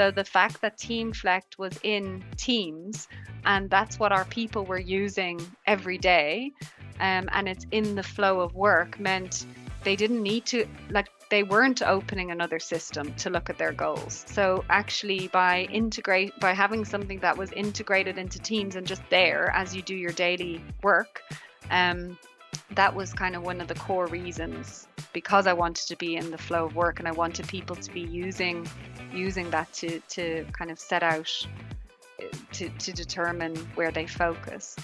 So the fact that Teamflect was in Teams and that's what our people were using every day, and it's in the flow of work meant they didn't need to, like, they weren't opening another system to look at their goals. So actually by having something that was integrated into Teams and just there as you do your daily work, um, that was kind of one of the core reasons, because I wanted to be in the flow of work and I wanted people to be using that to kind of set out to determine where they focus.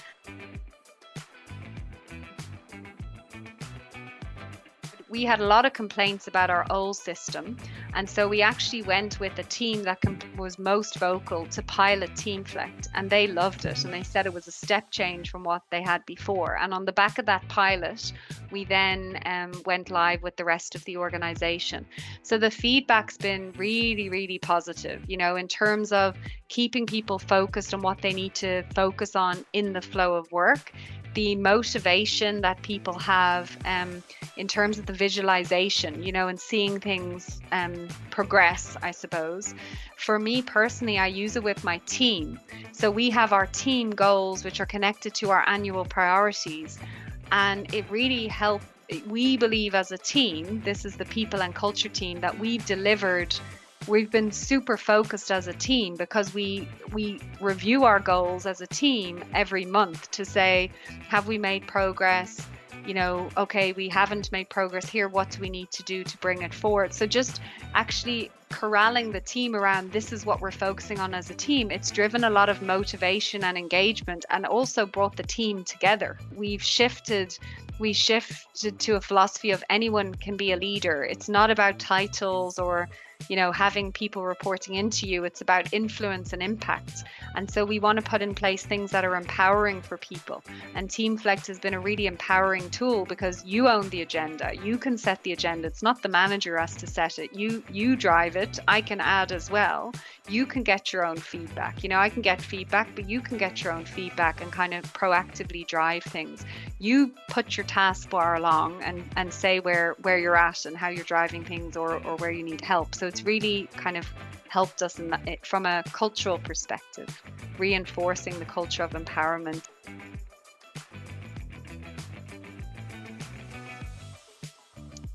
We had a lot of complaints about our old system, and so we actually went with a team that was most vocal to pilot Teamflect, and they loved it, and they said it was a step change from what they had before. And on the back of that pilot, we then went live with the rest of the organization. So the feedback's been really, really positive, you know, in terms of keeping people focused on what they need to focus on in the flow of work, the motivation that people have in terms of the visualization, you know, and seeing things progress, I suppose. For me personally, I use it with my team. So we have our team goals, which are connected to our annual priorities. And it really helps. We believe as a team, this is the people and culture team, that we've been super focused as a team, because we review our goals as a team every month to say, have we made progress? You know, okay, we haven't made progress here. What do we need to do to bring it forward? So just actually corralling the team around, this is what we're focusing on as a team. It's driven a lot of motivation and engagement, and also brought the team together. We shifted to a philosophy of anyone can be a leader. It's not about titles or, you know, having people reporting into you. It's about influence and impact. And so we want to put in place things that are empowering for people. And Teamflect has been a really empowering tool, because you own the agenda. You can set the agenda. It's not the manager who has to set it. You drive it. I can add as well. You can get your own feedback. You know, I can get feedback, but you can get your own feedback and kind of proactively drive things. You put your taskbar along and say where you're at and how you're driving things, or where you need help. So it's really kind of helped us from a cultural perspective, reinforcing the culture of empowerment.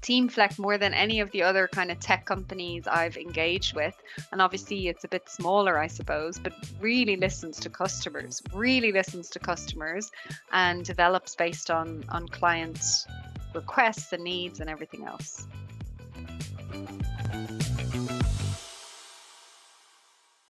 Teamflect, more than any of the other kind of tech companies I've engaged with, and obviously it's a bit smaller, I suppose, but really listens to customers, and develops based on clients' requests and needs and everything else.